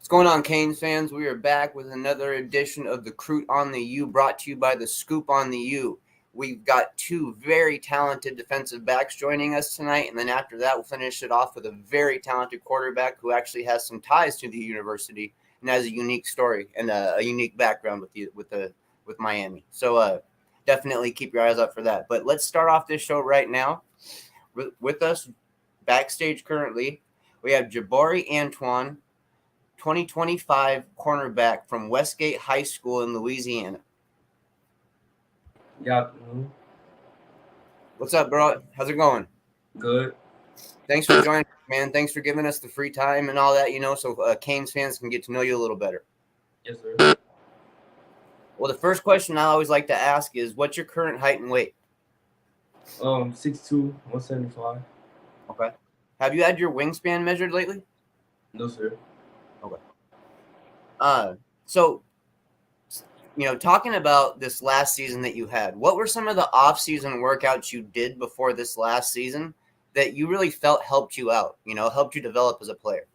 What's going on, Canes fans? We are back with another edition of the Croot on the U, brought to you by the Scoop on the U. We've got two very talented defensive backs joining us tonight, and then after that, we'll finish it off with a very talented quarterback who actually has some ties to the university and has a unique story and a unique background with Miami. So definitely keep your eyes out for that. But let's start off this show right now. With us backstage currently, we have Jabari Antoine, 2025 cornerback from Westgate High School in Louisiana. Yeah, What's up, bro? How's it going? good. Thanks for joining, man. Thanks for giving us the free time and all that, so Canes fans can get to know you a little better. Yes, sir. Well, the first question I always like to ask is, what's your current height and weight? 6'2", 175. Okay. Have you had your wingspan measured lately? No, sir. Okay. So, talking about this last season that you had, what were some of the off-season workouts you did before this last season that you really felt helped you out, helped you develop as a player?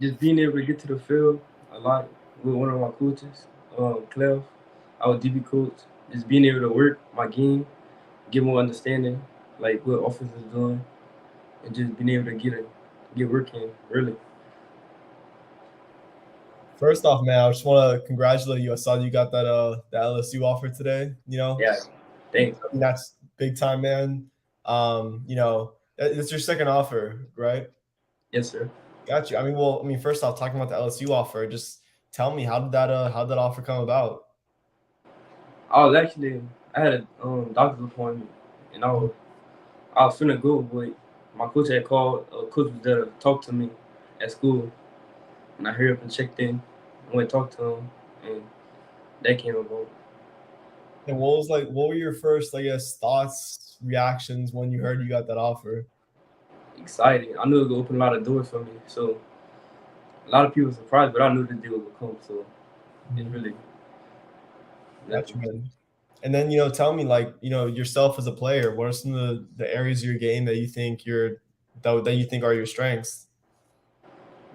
Just being able to get to the field a lot with one of my coaches, Clef, our DB coach. Just being able to work my game, get more understanding, like what offense is doing, and just being able to get working, really. First off, man, I just want to congratulate you. I saw you got that LSU offer today. Yeah, thanks. That's big time, man. It's your second offer, right? Yes, sir. Got you. First off, talking about the LSU offer, just tell me how did that offer come about? I had a doctor's appointment, and I was finna go, but my coach had called. Coach was there to talk to me at school. And I hurried up and checked in, and went and talked to him, and that came about. And what were your first, thoughts, reactions when you heard you got that offer? Excited. I knew it would open a lot of doors for me. So a lot of people were surprised, but I knew the deal would come. So it's really. Got you, man. And then tell me, yourself as a player, what are some of the areas of your game that you think are your strengths?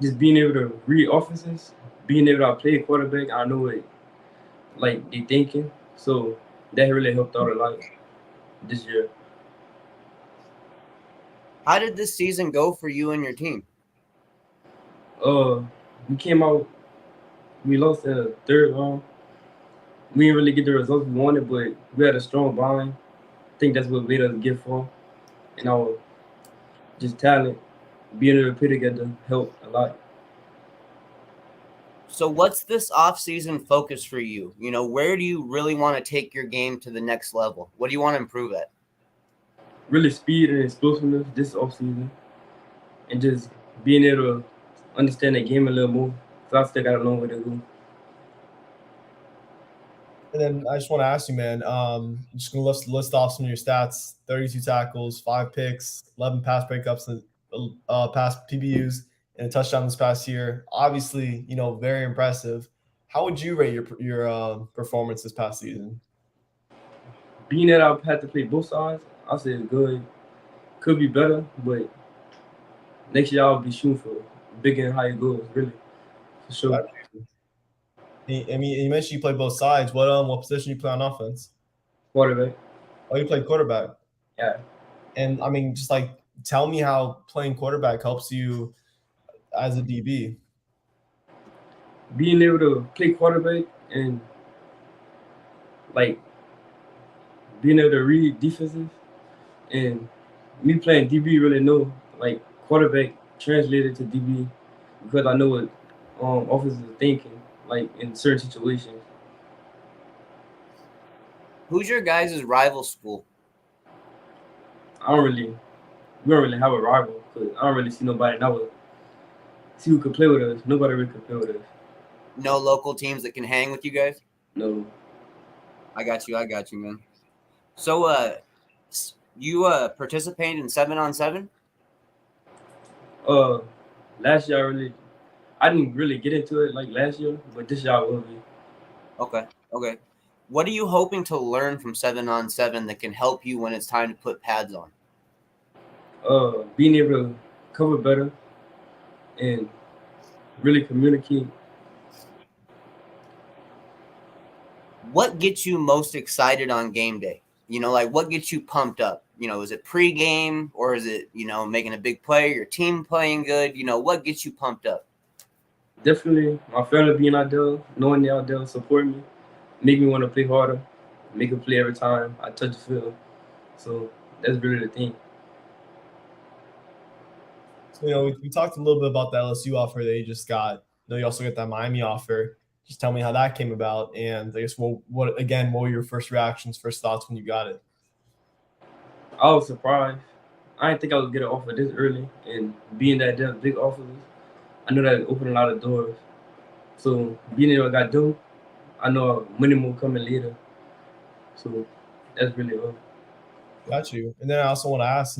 Just being able to read offenses, being able to play quarterback, I know it, like they thinking. So that really helped out a lot this year. How did this season go for you and your team? We came out, we lost in the third round. We didn't really get the results we wanted, but we had a strong bond. I think that's what made us get for. And our just talent, being able to play together helped a lot. So what's this off-season focus for you? Where do you really want to take your game to the next level? What do you want to improve at? Really speed and explosiveness this offseason, and just being able to understand the game a little more. So I still got a long way to go. And then I just want to ask you, man, I'm just going to list off some of your stats: 32 tackles, 5 picks, 11 pass breakups, and pass PBUs, and a touchdown this past year. Obviously, very impressive. How would you rate your performance this past season? Being that I've had to play both sides, I say it's good. Could be better, but next year I'll be shooting for bigger and higher goals, really, for sure. You mentioned you play both sides. What position you play on offense? Quarterback. Oh, you play quarterback. Yeah. And just tell me how playing quarterback helps you as a DB. Being able to play quarterback and being able to read defenses, and me playing DB really know quarterback translated to DB because I know what offenses are thinking in certain situations. Who's your guys' rival school? We don't really have a rival because I don't really see nobody that would see who could play with us. Nobody really could play with us. No local teams that can hang with you guys? No. I got you, man. So, you participated in 7-on-7? Last year I didn't really get into it like last year, but this year I will be. Okay. What are you hoping to learn from 7-on-7 that can help you when it's time to put pads on? Being able to cover better and really communicate. What gets you most excited on game day? You know, like what gets you pumped up? You know, is it pregame or is it, you know, making a big play, your team playing good? You know, what gets you pumped up? Definitely, my family being out there, knowing they out there support me, make me want to play harder, make a play every time I touch the field. So that's really the thing. So, we talked a little bit about the LSU offer that you just got. You also got that Miami offer. Just tell me how that came about, and I guess what were your first reactions, first thoughts when you got it? I was surprised. I didn't think I would get an offer this early, and being that they're big offers, I know that opened a lot of doors. So being able to got done, I know money will come in later. So that's really all. Got you. And then I also want to ask,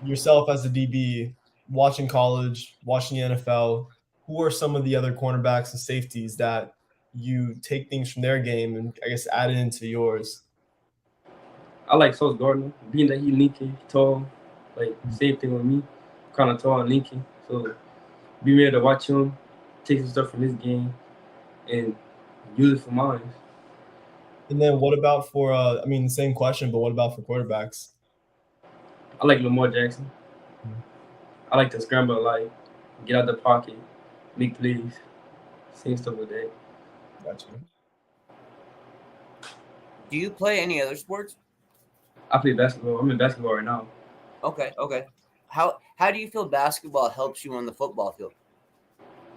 yourself as a DB, watching college, watching the NFL, who are some of the other cornerbacks and safeties that you take things from their game and I guess add it into yours? I like Sauce Gardner, being that he linky, tall, like same thing with me, kind of tall and linky. So being able to watch him, take some stuff from his game, and use it for mine. And then what about for the same question, but what about for quarterbacks? I like Lamar Jackson. I like to scramble, like get out the pocket, make plays, same stuff with that. Got you. Do you play any other sports? I play basketball. I'm in basketball right now. Okay, okay. How do you feel basketball helps you on the football field?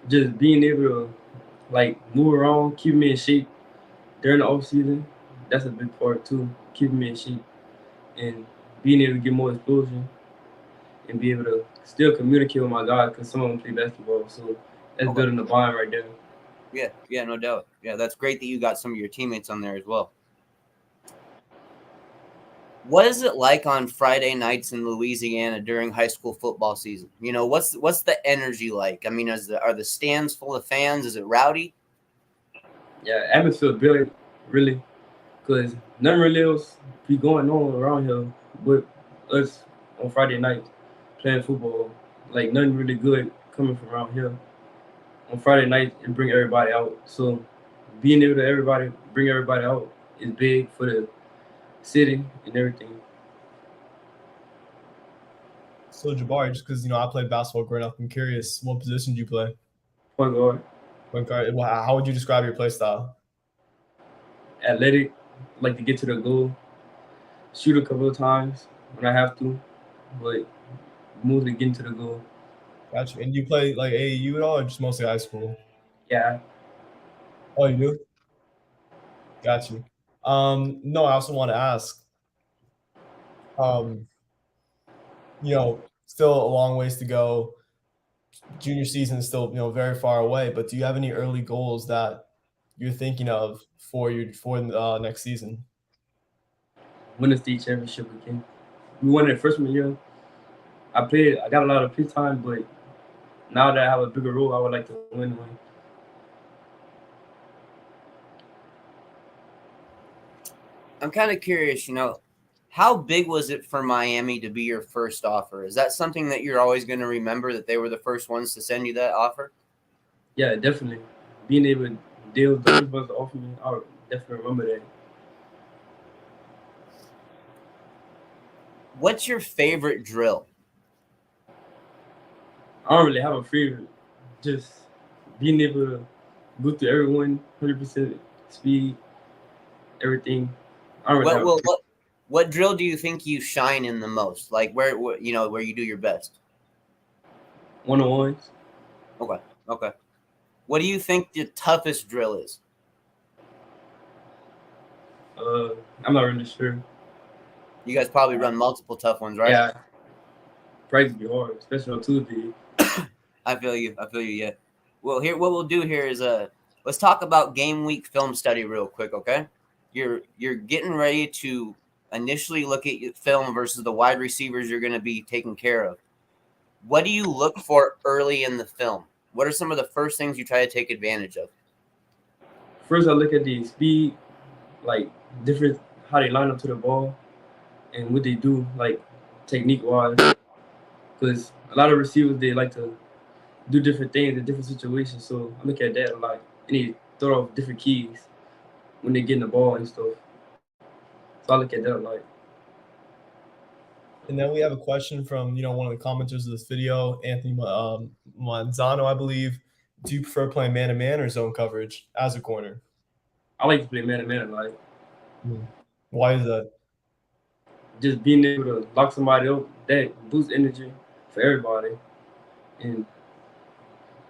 Just being able to like move around, keep me in shape during the off season. That's a big part too, keeping me in shape and being able to get more exposure and be able to still communicate with my guys because some of them play basketball. So that's Okay. building the bond right there. Yeah, no doubt. Yeah, that's great that you got some of your teammates on there as well. What is it like on Friday nights in Louisiana during high school football season? You know, what's the energy like? I mean, are the stands full of fans? Is it rowdy? Yeah, atmosphere building really because nothing really else be going on around here but us on Friday night playing football. Like nothing really good coming from around here. On Friday night and bring everybody out. So being able to bring everybody out is big for the city and everything. So Jabari, just because I played basketball growing up, I'm curious, what position do you play? Point guard, Point guard. How would you describe your play style? athletic, like to get to the goal, shoot a couple of times when I have to, but mostly getting to the goal. Got you. And do you play like AAU at all, or just mostly high school? Yeah, Oh, you do? Got you. No, I also want to ask, um, still a long ways to go. Junior season is still, very far away, but do you have any early goals that you're thinking of for next season? win the state championship again. We won it freshman year. I got a lot of play time, but now that I have a bigger role, I would like to win one. I'm kind of curious, how big was it for Miami to be your first offer? Is that something that you're always going to remember, that they were the first ones to send you that offer? Yeah, definitely. Being able to deal with the first off me, I would definitely remember that. What's your favorite drill? I don't really have a favorite. Just being able to go through everyone, 100% speed, everything. I don't really What have a will favorite. what drill do you think you shine in the most? Like where you do your best? One-on-ones. Okay. Okay. What do you think the toughest drill is? Uh, I'm not really sure. You guys probably run multiple tough ones, right? Yeah, practice be hard, especially on Tuesday. I feel you. I feel you. Yeah. Well, what we'll do here is let's talk about game week film study real quick, okay? You're getting ready to initially look at your film versus the wide receivers you're going to be taking care of. What do you look for early in the film? What are some of the first things you try to take advantage of? First, I look at the speed, like different how they line up to the ball and what they do, like technique wise. Because a lot of receivers they like to do different things in different situations. So I look at that a lot. And he throw off different keys when they get in the ball and stuff. So I look at that a lot. And then we have a question from one of the commenters of this video, Anthony Manzano, I believe. Do you prefer playing man-to-man or zone coverage as a corner? I like to play man to man a lot. Why is that? Just being able to lock somebody up, that boosts energy for everybody and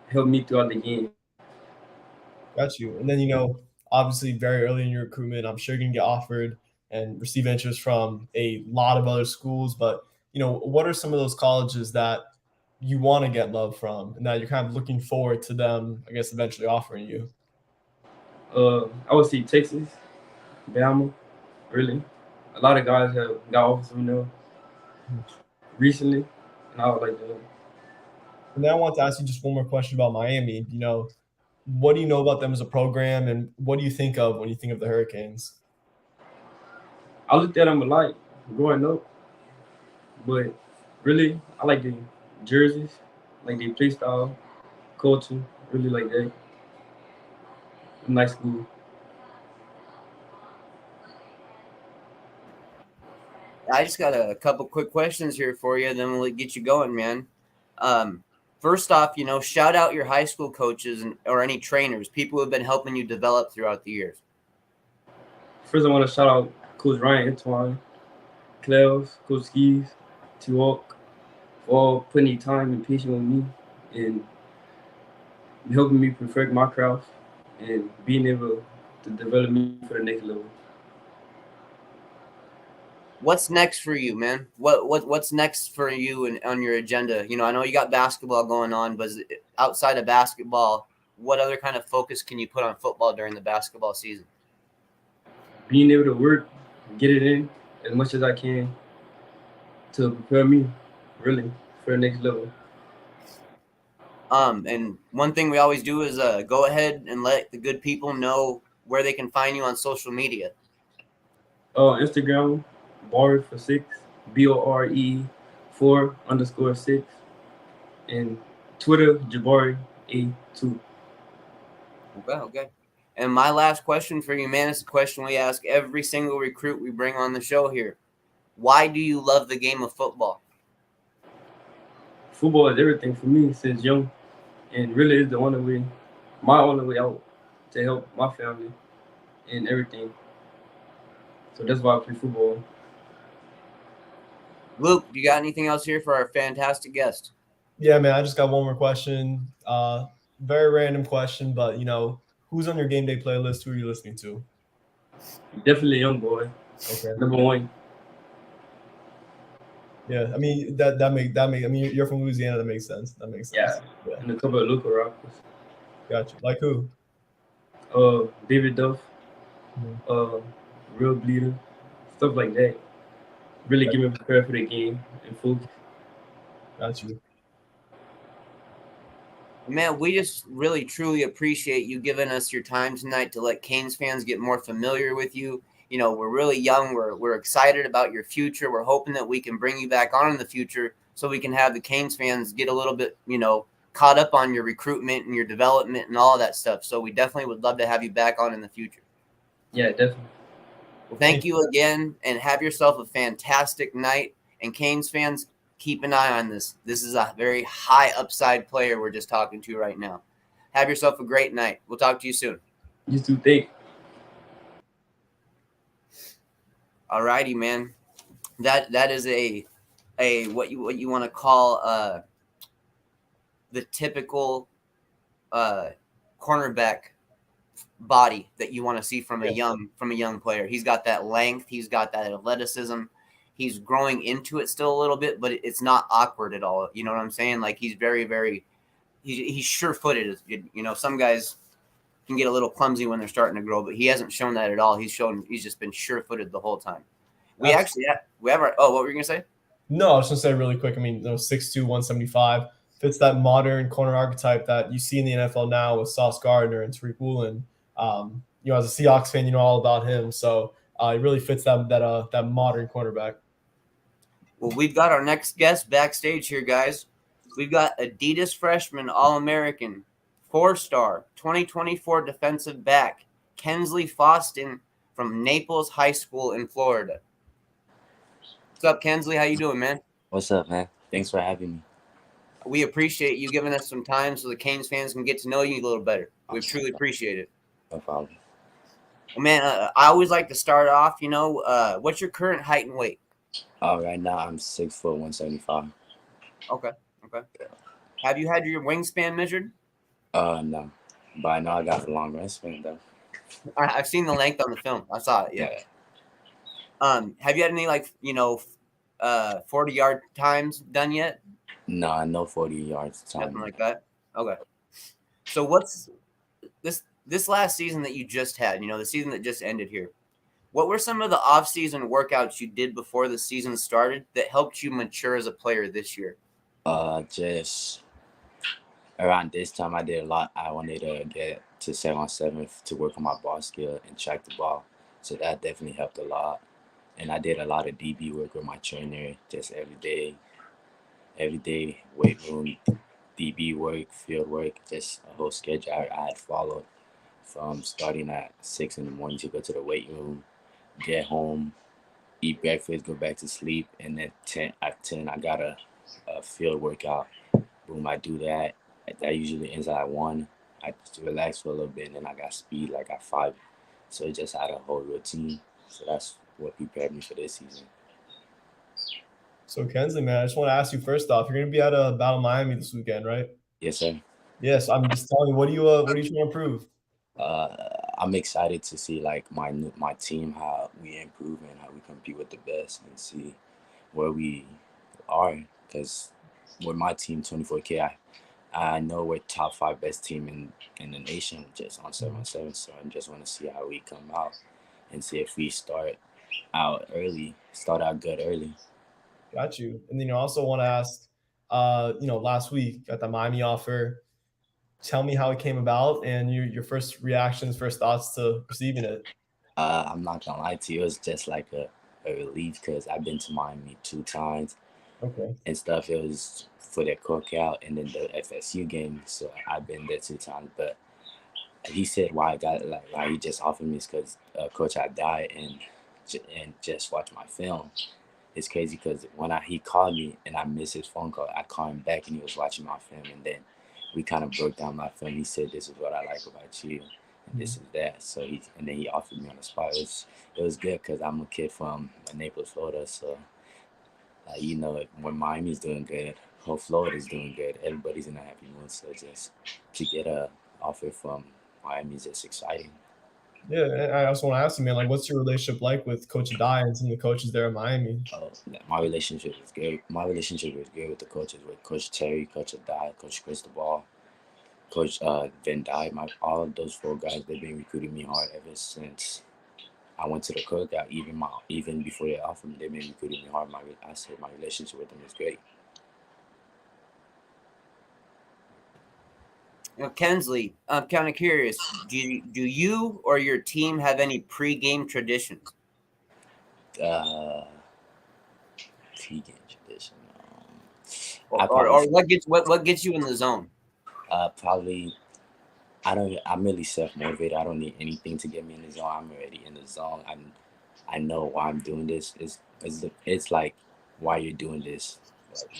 help me throughout the game. Got you. And then, obviously very early in your recruitment, I'm sure you're going to get offered and receive interest from a lot of other schools. But, what are some of those colleges that you want to get love from and that you're kind of looking forward to them, I guess, eventually offering you? I would see Texas, Bama, really. A lot of guys have got offers from them recently, and I would like to. And then I want to ask you just one more question about Miami. What do you know about them as a program, and what do you think of when you think of the Hurricanes? I looked at them a lot growing up, but really, I like the jerseys, like the play style, culture, really like that. Nice school. I just got a couple quick questions here for you, then we'll get you going, man. First off, shout out your high school coaches or any trainers, people who have been helping you develop throughout the years. First, I want to shout out Coach Ryan Antoine, Clevs, Coach Skis, T-Walk, for all putting time and patience with me and helping me perfect my craft and being able to develop me for the next level. What's next for you, man? What's next for you and on your agenda? I know you got basketball going on, but outside of basketball, what other kind of focus can you put on football during the basketball season? Being able to work, get it in as much as I can to prepare me really for the next level. And one thing we always do is go ahead and let the good people know where they can find you on social media. Instagram, Bore4 6, BORE4_6, and Twitter, Jabari A2. Okay. And my last question for you, man, is a question we ask every single recruit we bring on the show here. Why do you love the game of football? Football is everything for me since young, and really is my only way out to help my family and everything. So that's why I play football. Luke, you got anything else here for our fantastic guest? Yeah, man, I just got one more question. Very random question, but who's on your game day playlist? Who are you listening to? Definitely Young Boy. Okay. Number one. Yeah, I mean that make I mean you're from Louisiana, that makes sense. That makes sense. Yeah. And a couple of local rappers. Gotcha. Like who? David Duff, Real Bleeder, stuff like that. Really get me prepared for the game and focus. Got you. Man, we just really, truly appreciate you giving us your time tonight to let Canes fans get more familiar with you. We're really young. We're excited about your future. We're hoping that we can bring you back on in the future so we can have the Canes fans get a little bit, caught up on your recruitment and your development and all of that stuff. So we definitely would love to have you back on in the future. Yeah, definitely. Well, thank you again, and have yourself a fantastic night. And Canes fans, keep an eye on this. This is a very high upside player we're just talking to right now. Have yourself a great night. We'll talk to you soon. You too. Think. All righty, man. That is a what you want to call the typical cornerback body that you want to see from a young player. He's got that length. He's got that athleticism. He's growing into it still a little bit, but it's not awkward at all. You know what I'm saying? Like he's very, very he's sure-footed. Some guys can get a little clumsy when they're starting to grow, but he hasn't shown that at all. He's just been sure-footed the whole time. We have our what were you gonna say? No, I was gonna say really quick. I mean, 6'2", 175 fits that modern corner archetype that you see in the NFL now with Sauce Gardner and Tariq Woolen. As a Seahawks fan, you know all about him. So it really fits that modern cornerback. Well, we've got our next guest backstage here, guys. We've got Adidas freshman All-American, 4-star, 2024 defensive back, Kensley Foston from Naples High School in Florida. What's up, Kensley? How you doing, man? What's up, man? Thanks for having me. We appreciate you giving us some time so the Canes fans can get to know you a little better. We truly appreciate it. No problem. Well, man, I always like to start off, what's your current height and weight? Right now I'm 6 foot 175. Okay. Have you had your wingspan measured? No, but I know I got a long wingspan though. I've seen the length on the film. I saw it. Yeah. Have you had any 40-yard times done yet? No 40 yards time. Nothing like that. Okay. So what's this last season that you just had? The season that just ended here. What were some of the off-season workouts you did before the season started that helped you mature as a player this year? Just around this time I did a lot. I wanted to get to 7-on-7 to work on my ball skill and track the ball. So that definitely helped a lot. And I did a lot of DB work with my trainer just every day, weight room, DB work, field work, just a whole schedule I had followed from starting at 6 in the morning to go to the weight room, get home, eat breakfast, go back to sleep, and then at 10 I got a field workout. Boom, I do that. That usually ends at 1. I just relax for a little bit, and then I got speed like at 5. So it just had a whole routine. So that's what prepared me for this season. So Kensley, man, I just want to ask you first off, you're going to be at a Battle Miami this weekend, right? Yes, sir. Yes, I'm just telling you, what are you trying to improve? I'm excited to see like my team, how we improve and how we compete with the best and see where we are. Because with my team, 24K, I know we're top 5 best team in the nation just on 7-on-7. So I just want to see how we come out and see if we start out good early. Got you. And then you also want to ask, last week got the Miami offer. Tell me how it came about and your first reactions, first thoughts to receiving it. I'm not gonna lie to you, it was just like a relief because I've been to Miami 2 times. Okay. And stuff. It was for the cookout and then the FSU game. So I've been there 2 times. But he said why he just offered me is because coach had died and just watched my film. It's crazy because when he called me and I missed his phone call, I called him back and he was watching my film, and then we kind of broke down my film. He said, "This is what I like about you, and this is that." So and then he offered me on the spot. It was good because I'm a kid from Naples, Florida, so. When Miami's doing good, whole Florida's doing good, everybody's in a happy mood. So just to get a offer from Miami is just exciting. Yeah, and I also want to ask you, man, what's your relationship like with Coach Adai and some of the coaches there in Miami? My relationship is good. My relationship is good with the coaches, with Coach Terry, Coach Adai, Coach Cristobal, Coach Van Dyke. All of those 4 guys, they've been recruiting me hard ever since I went to the cookout. Even before they offered me, they've been recruiting me hard. I said my relationship with them is great. Kensley, I'm kind of curious. Do you or your team have any pre-game traditions? Pre-game tradition. Or what gets you in the zone? Probably. I'm really self-motivated. I don't need anything to get me in the zone. I'm already in the zone. I know why I'm doing this. It's like why you're doing this.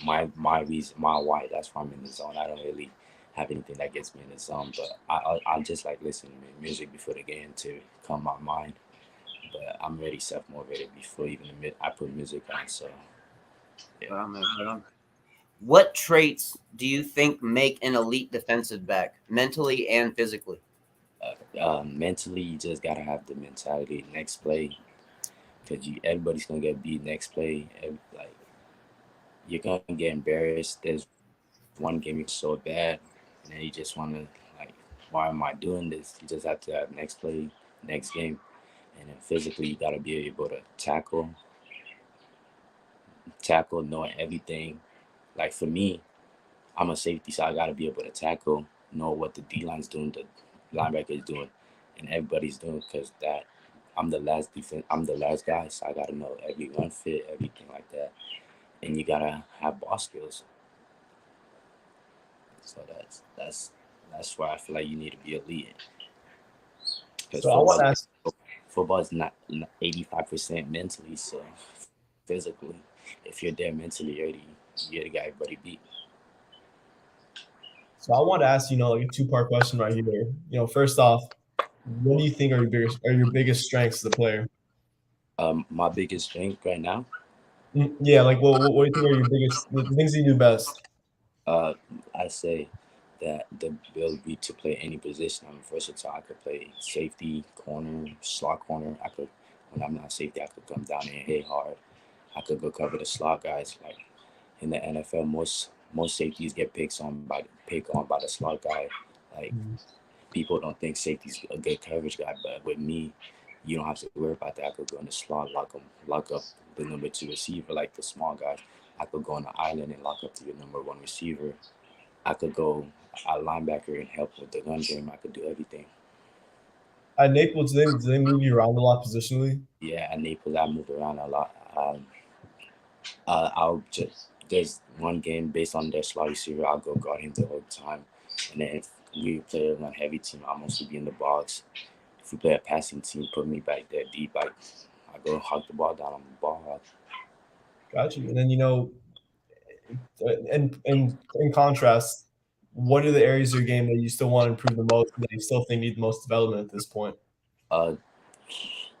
My reason, my why. That's why I'm in the zone. I don't really have anything that gets me in the zone, but I'll just like listen to music before the game to calm my mind. But I'm already self-motivated before even I put music on. So yeah. Right on. What traits do you think make an elite defensive back, mentally and physically? Mentally, you just gotta have the mentality. Next play, because everybody's gonna get beat next play. You're gonna get embarrassed. There's one game you're so bad, and then you just wanna like, why am I doing this? You just have to have next play, next game, and then physically you gotta be able to tackle, knowing everything. Like for me, I'm a safety, so I gotta be able to tackle, know what the D line's doing, the linebacker is doing, and everybody's doing, because I'm the last guy, so I gotta know every run fit, everything like that, and you gotta have ball skills. So that's why I feel like you need to be elite. Because So I want to ask. football is not 85% mentally. So physically, if you're there mentally, you're the guy everybody beat. So I want to ask, like a two-part question right here. First off, what do you think are your biggest strengths as a player? My biggest strength right now, Yeah, like what do you think are your biggest the things that you do best? I say that the ability to play any position. I'm versatile. I could play safety, corner, slot corner. I could, when I'm not safety, I could come down there and hit hard. I could go cover the slot guys. Like in the NFL, most safeties get picked on by the slot guy. Like people don't think safety's a good coverage guy, but with me, you don't have to worry about that. I could go in the slot, lock up the number 2 receiver, like the small guys. I could go on the island and lock up to your number 1 receiver. I could go a linebacker and help with the run game. I could do everything. At Naples, do they move you around a lot positionally? Yeah, at Naples, I moved around a lot. I'll just there's one game based on their slot receiver. I'll go guard him the whole time, and then if we play a heavy team, I'll mostly be in the box. If we play a passing team, put me back there deep. I go hug the ball down on the ball. Got you. And then in contrast, what are the areas of your game that you still want to improve the most, and that you still think need the most development at this point? Uh,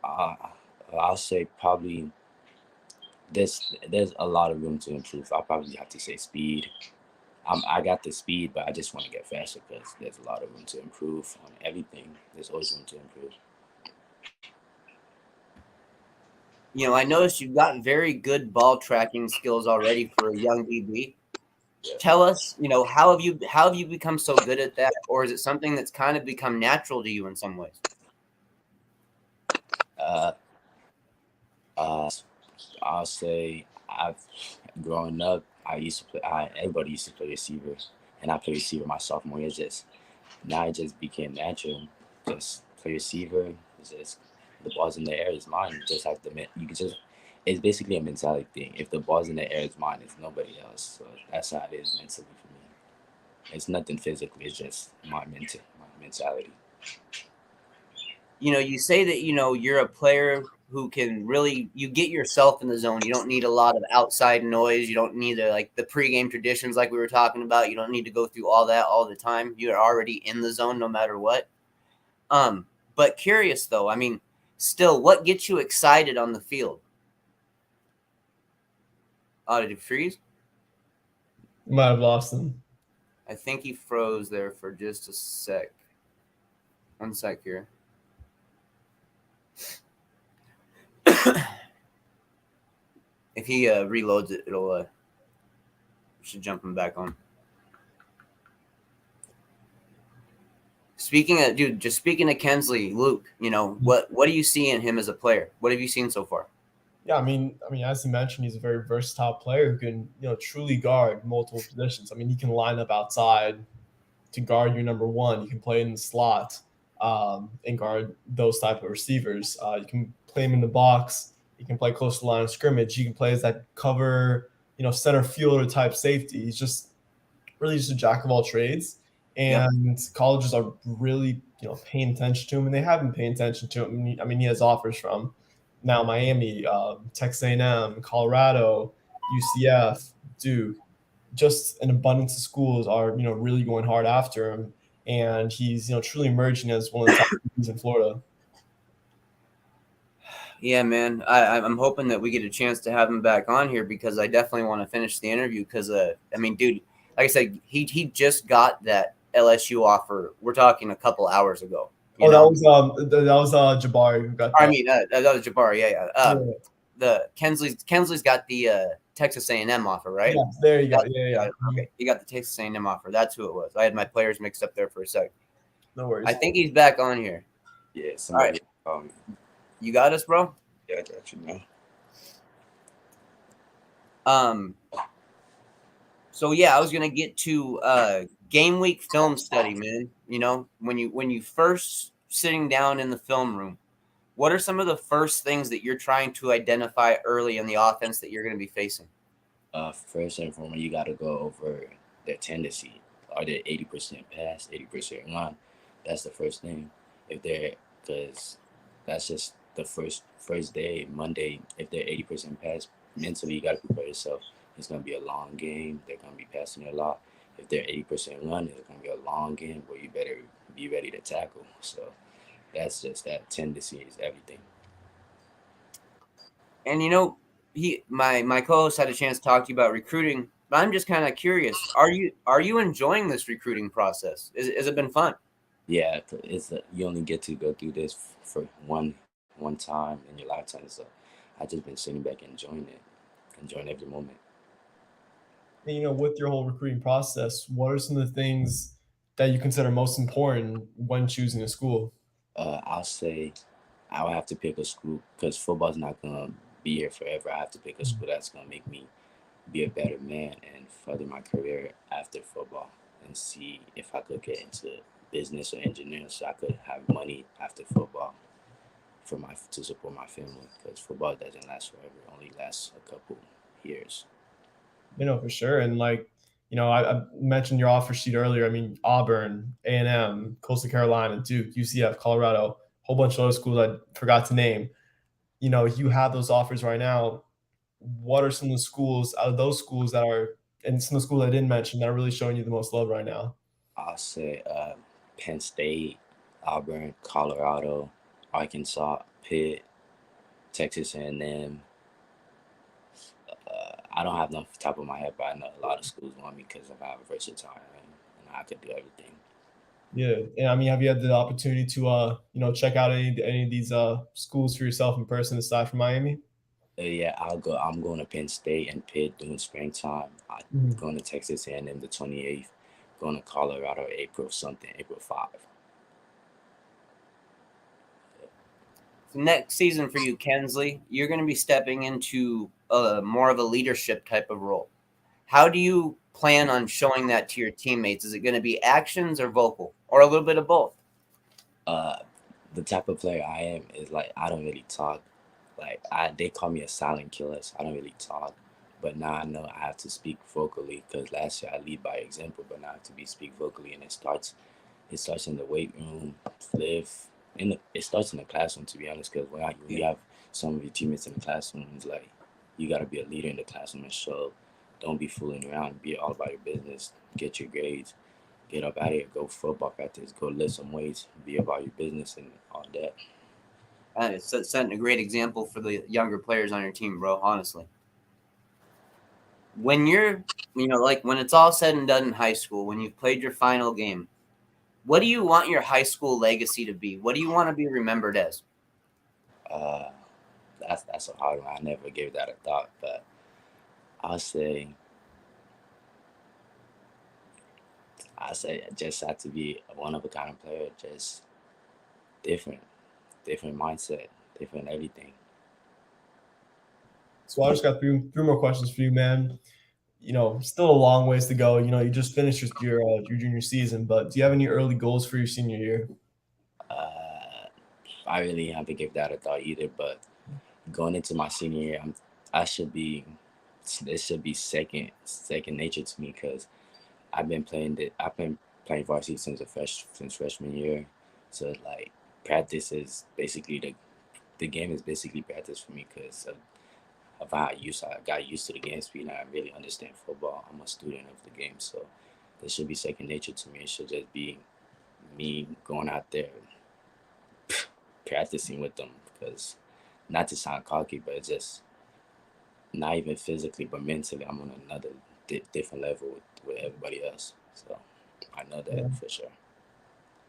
I'll say probably there's a lot of room to improve. I'll probably have to say speed. I got the speed, but I just want to get faster because there's a lot of room to improve on everything. There's always room to improve. I noticed you've got very good ball tracking skills already for a young DB. Tell us, how have you become so good at that, or is it something that's kind of become natural to you in some ways? I'll say growing up, I used to play. Everybody used to play receiver, and I played receiver my sophomore year. Now it just became natural. Just play receiver. It's just the ball's in the air is mine. You just have to you can just. It's basically a mentality thing. If the ball's in the air, it's mine. It's nobody else. So that's how it is mentally for me. It's nothing physically. It's just my mentality. You say that you're a player who can really you get yourself in the zone. You don't need a lot of outside noise. You don't need like the pregame traditions like we were talking about. You don't need to go through all that all the time. You're already in the zone no matter what. But curious though, still, what gets you excited on the field? Oh, did he freeze? You might have lost him. I think he froze there for just a sec. 1 sec here. If he reloads it, it'll should jump him back on. Speaking of Kensley, Luke, what do you see in him as a player? What have you seen so far? Yeah, as you mentioned, he's a very versatile player who can, truly guard multiple positions. He can line up outside to guard your number 1. You can play in the slot and guard those type of receivers. You can play him in the box. You can play close to the line of scrimmage. You can play as that cover, center fielder type safety. He's just really just a jack of all trades. And colleges are really, paying attention to him, and they have been paying attention to him. He has offers from now Miami, Texas A&M, Colorado, UCF, Duke. Just an abundance of schools are, really going hard after him, and he's, truly emerging as one of the top teams in Florida. Yeah, man. I'm hoping that we get a chance to have him back on here because I definitely want to finish the interview because, dude, like I said, he just got that LSU offer. We're talking a couple hours ago. That was Jabari who got that. That was Jabari. Yeah. The Kensley's got the Texas A&M offer, right? Yeah, there you go. Yeah. Okay, he got the Texas A&M offer. That's who it was. I had my players mixed up there for a sec. No worries. I think he's back on here. Yeah. Somebody. All right. You got us, bro? Yeah, I got you, man. So yeah, I was gonna get to game week film study, man. When you first sitting down in the film room, what are some of the first things that you're trying to identify early in the offense that you're gonna be facing? First and foremost, you got to go over their tendency. are they 80% pass, 80% run? That's the first thing. If they're because that's just the first day, Monday. If they're 80% pass, mentally you gotta prepare yourself. It's gonna be a long game. They're gonna be passing a lot. If they're 80% run, it's gonna be a long game where you better be ready to tackle. So that's just that tendency is everything. And my co-host had a chance to talk to you about recruiting, but I'm just kind of curious. Are you enjoying this recruiting process? Has it been fun? Yeah, you only get to go through this for one time in your lifetime. So I just been sitting back enjoying it, enjoying every moment. And, with your whole recruiting process, what are some of the things that you consider most important when choosing a school? I'll say I would have to pick a school because football's not gonna be here forever. I have to pick a school that's gonna make me be a better man and further my career after football, and see if I could get into business or engineering so I could have money after football to support my family, because football doesn't last forever. It only lasts a couple years. For sure. And I mentioned your offer sheet earlier. I mean, Auburn, A&M, Coastal Carolina, Duke, UCF, Colorado, a whole bunch of other schools I forgot to name. You have those offers right now. What are some of the schools out of those schools and some of the schools I didn't mention that are really showing you the most love right now? I'll say Penn State, Auburn, Colorado, Arkansas, Pitt, Texas A&M. I don't have them off the top of my head, but I know a lot of schools want me because of how versatile I am and I could do everything. Yeah, and I mean, have you had the opportunity to check out any of these schools for yourself in person aside from Miami? Yeah, I'll go. I'm going to Penn State and Pitt during springtime. I'm Mhm. going to Texas A&M the 28th. Going to Colorado April something, April 5. So next season for you, Kensley, you're going to be stepping into more of a leadership type of role. How do you plan on showing that to your teammates? Is it going to be actions or vocal, or a little bit of both? Uh, the type of player I am is like I don't really talk. They call me a silent killer, so I don't really talk. But now I know I have to speak vocally because last year I lead by example, but now I have to be speak vocally, and it starts in the weight room, live it starts in the classroom, to be honest. Because when you have some of your teammates in the classroom, it's like you got to be a leader in the classroom and show. Don't be fooling around. Be all about your business. Get your grades. Get up out of here. Go football practice. Go lift some weights. Be about your business and all that. It's setting a great example for the younger players on your team, bro. Honestly, when like when it's all said and done in high school, when you've played your final game, what do you want your high school legacy to be? What do you want to be remembered as? Uh, that's a hard one. I never gave that a thought, but I'll say I just had to be a one of a kind of player. Just different, different mindset, different everything. So I just got three more questions for you, man. Still a long ways to go. You just finished your junior season, but do you have any early goals for your senior year? Uh, I really haven't give that a thought either. But going into my senior year, I should be. It should be second nature to me because I've been playing varsity since freshman year. So like practice is basically the game is basically practice for me because of how I got used to the game speed and I really understand football. I'm a student of the game, so this should be second nature to me. It should just be me going out there practicing with them because not to sound cocky, but it's just not even physically but mentally I'm on another different level with everybody else. So I know Yeah. that for sure.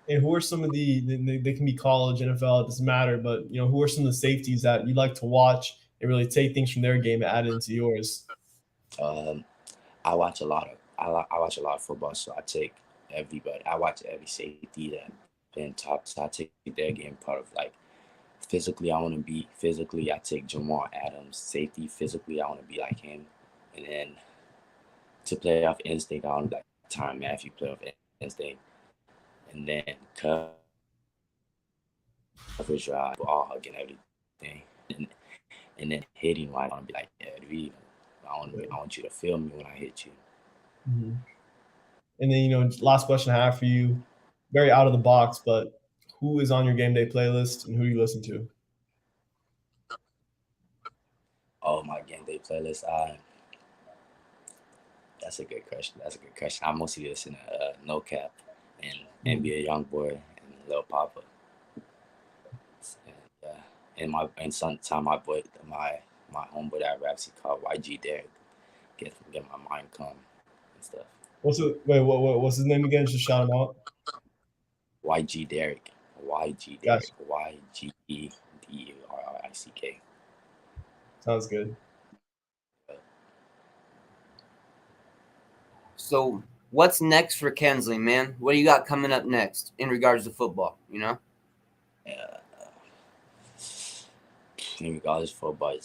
And who are some of they can be college, NFL, it doesn't matter, but who are some of the safeties that you like to watch and really take things from their game and add it into yours? Um, I watch a lot of football, so I take everybody. I watch every safety that been top. So I take their game part of like physically. I want to be physically. I take Jamal Adams safety. Physically, I want to be like him, and then to play off instinct, I want to be like Tyron Matthew play off instinct, and then coverage drive, ball hugging everything, and then hitting. I want to be like Ed Reed. I want you to feel me when I hit you. Mhm. And then, last question I have for you, very out of the box, but who is on your game day playlist and who do you listen to? Oh, my game day playlist. That's a good question. I mostly listen to No Cap and NBA YoungBoy and Lil Papa. And, and sometimes my homeboy that raps, he called YG Derek. Get my mind calm and stuff. What's his name again? Just shout him out. YG Derek. YG Derek. YGEDERICK. Sounds good. So, what's next for Kensley, man? What do you got coming up next in regards to football? In regards to football,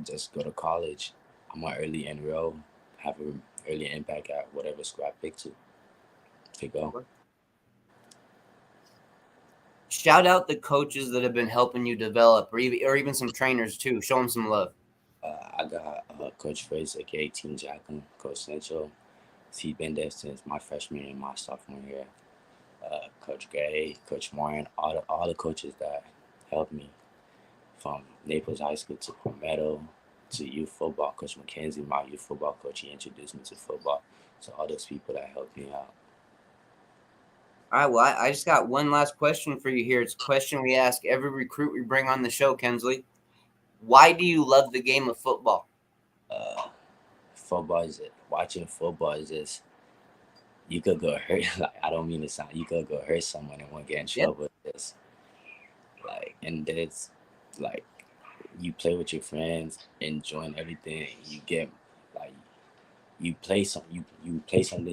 just go to college. I'm an early enroll, have an early impact at whatever school I pick to go. Shout out the coaches that have been helping you develop, or even some trainers too. Show them some love. I got Coach Fraser, aka Team Jacqueline, Coach Central. He's been there since my freshman and my sophomore year. Coach Gray, Coach Moran, all the coaches that helped me from Naples High School to Palmetto to youth football. Coach McKenzie, my youth football coach, he introduced me to football. So all those people that helped me out. All right, well, I just got one last question for you here. It's a question we ask every recruit we bring on the show, Kensley. Why do you love the game of football? Watching football is just, you could go hurt. Like, I don't mean to sound, you could go hurt someone and won't get in trouble. Yep. And it's like, you play with your friends, enjoying everything. You get you play something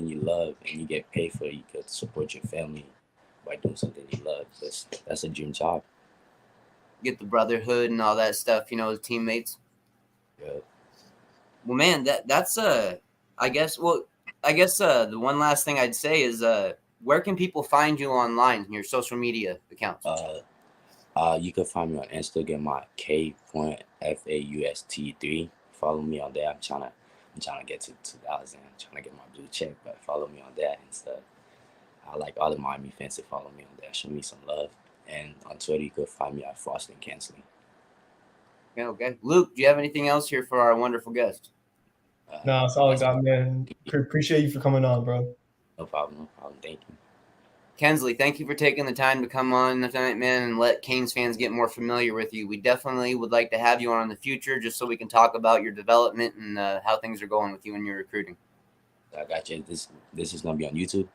you love, and you get paid for it. You get to support your family by doing something you love. That's a dream job. Get the brotherhood and all that stuff, the teammates. Yeah. Well, man, that's the one last thing I'd say is where can people find you online, your social media accounts? You can find me on Instagram at k.faust3. Follow me on there. I'm trying to get to 2,000. I'm trying to get my blue check, but follow me on that and stuff. I like all the Miami fans to follow me on there. Show me some love. And on Twitter, you can find me at Faust and Kensley. Okay. Luke, do you have anything else here for our wonderful guest? No, that's all I got, man. Appreciate you for coming on, bro. No problem. Thank you. Kensley, thank you for taking the time to come on tonight, man, and let Canes fans get more familiar with you. We definitely would like to have you on in the future just so we can talk about your development and how things are going with you in your recruiting. I got you. This is going to be on YouTube?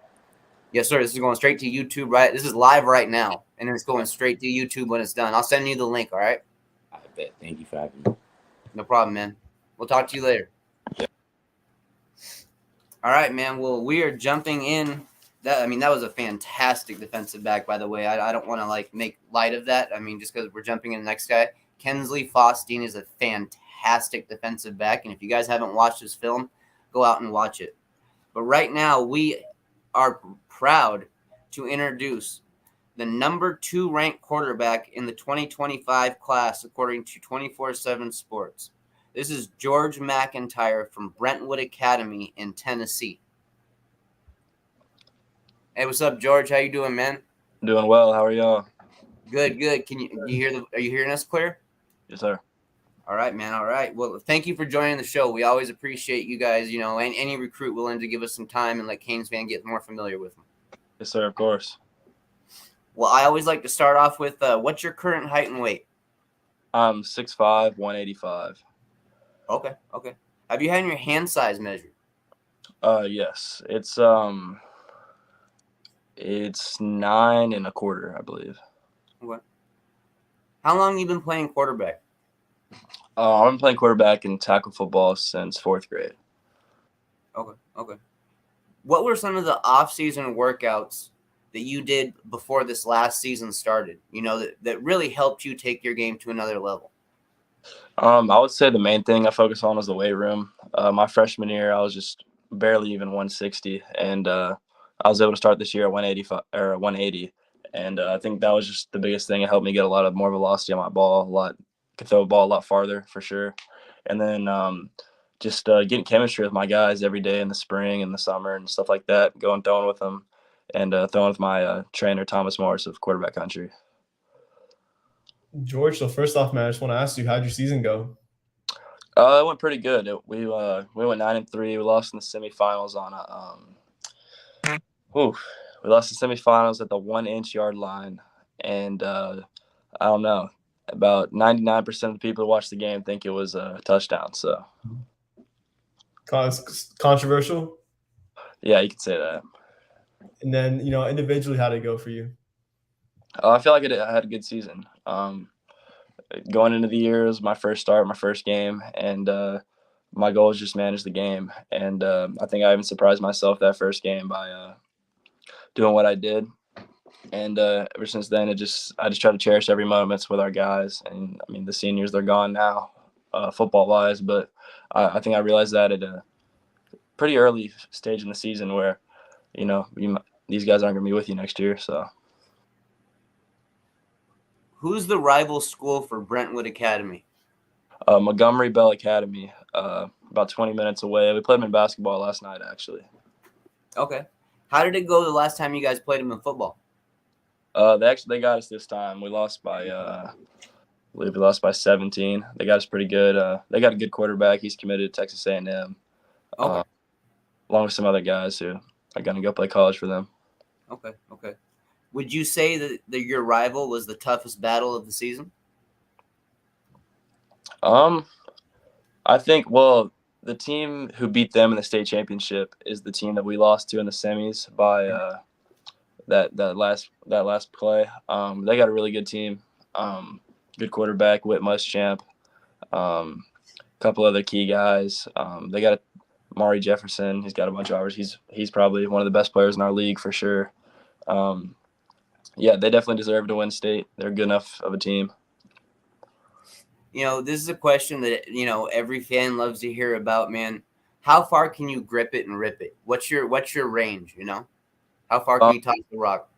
Yes, sir. This is going straight to YouTube, right? This is live right now, and then it's going straight to YouTube when it's done. I'll send you the link, all right? I bet. Thank you for having me. No problem, man. We'll talk to you later. Yeah. All right, man. Well, we are jumping in. That was a fantastic defensive back, by the way. I don't want to make light of that. Just because we're jumping in the next guy. Kensley Faustine is a fantastic defensive back, and if you guys haven't watched this film, go out and watch it. But right now, we are proud to introduce the number 2 ranked quarterback in the 2025 class, according to 24/7 Sports. This is George McIntyre from Brentwood Academy in Tennessee. Hey, what's up, George? How you doing, man? Doing well. How are y'all? Good. Are you hearing us clear? Yes, sir. All right, man. All right. Well, thank you for joining the show. We always appreciate you guys, and any recruit willing to give us some time and let Canes fan get more familiar with them. Yes, sir. Of course. Well, I always like to start off with what's your current height and weight? I'm 6'5", 185. Okay. Have you had your hand size measured? Yes. It's 9 1/4, I believe. Okay. How long have you been playing quarterback? I've been playing quarterback and tackle football since 4th grade. Okay. What were some of the off-season workouts that you did before this last season started, that really helped you take your game to another level? I would say the main thing I focused on was the weight room. My freshman year, I was just barely even 160, and I was able to start this year at 180. And I think that was just the biggest thing. It helped me get a lot more velocity on my ball, could throw a ball a lot farther for sure. And then just getting chemistry with my guys every day in the spring and the summer and stuff like that, going throwing with them and throwing with my trainer, Thomas Morris of Quarterback Country. George, so first off, man, I just want to ask you, how'd your season go? It went pretty good. We went 9-3. We lost in the semifinals on we lost the semifinals at the 1-inch yard line, and I don't know, about 99% of the people who watched the game think it was a touchdown. So Controversial? yeah, you could say that. And then, individually, how'd it go for you? I feel like I had a good season. Going into the year, it was my first start, my first game, and my goal was just manage the game. And I think I even surprised myself that first game by doing what I did. And ever since then, I just try to cherish every moment with our guys. And I mean, the seniors, they're gone now, football wise, but I think I realized that at a pretty early stage in the season where, these guys aren't going to be with you next year. So, Who's the rival school for Brentwood Academy? Montgomery Bell Academy, about 20 minutes away. We played them in basketball last night, actually. Okay. How did it go the last time you guys played them in football? They got us this time. We lost by I believe we lost by 17. They got us pretty good. They got a good quarterback. He's committed to Texas A&M, Okay. along with some other guys who are going to go play college for them. Okay. Would you say that your rival was the toughest battle of the season? I think, well, the team who beat them in the state championship is the team that we lost to in the semis by that last play. They got a really good team. Good quarterback, Whit Muschamp. Couple other key guys. They got Mari Jefferson. He's got a bunch of hours. He's probably one of the best players in our league for sure. Yeah, they definitely deserve to win state. They're good enough of a team. This is a question that, every fan loves to hear about, man. How far can you grip it and rip it? What's your range, How far can you toss the rock?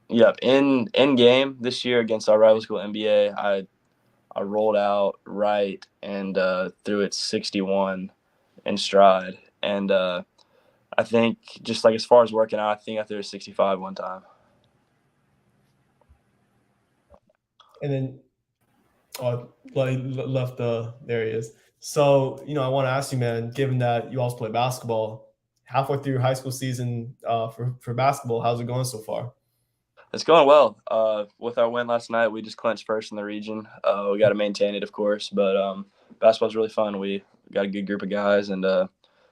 Yeah, in game this year against our rival school NBA, I rolled out right and threw it 61 in stride. And I think just like as far as working out, I think I threw a 65 one time. And then left there he is. So, I want to ask you, man, given that you also play basketball, halfway through your high school season for basketball, how's it going so far? It's going well. With our win last night, we just clinched first in the region. We got to maintain it, of course, but basketball's really fun. We got a good group of guys, and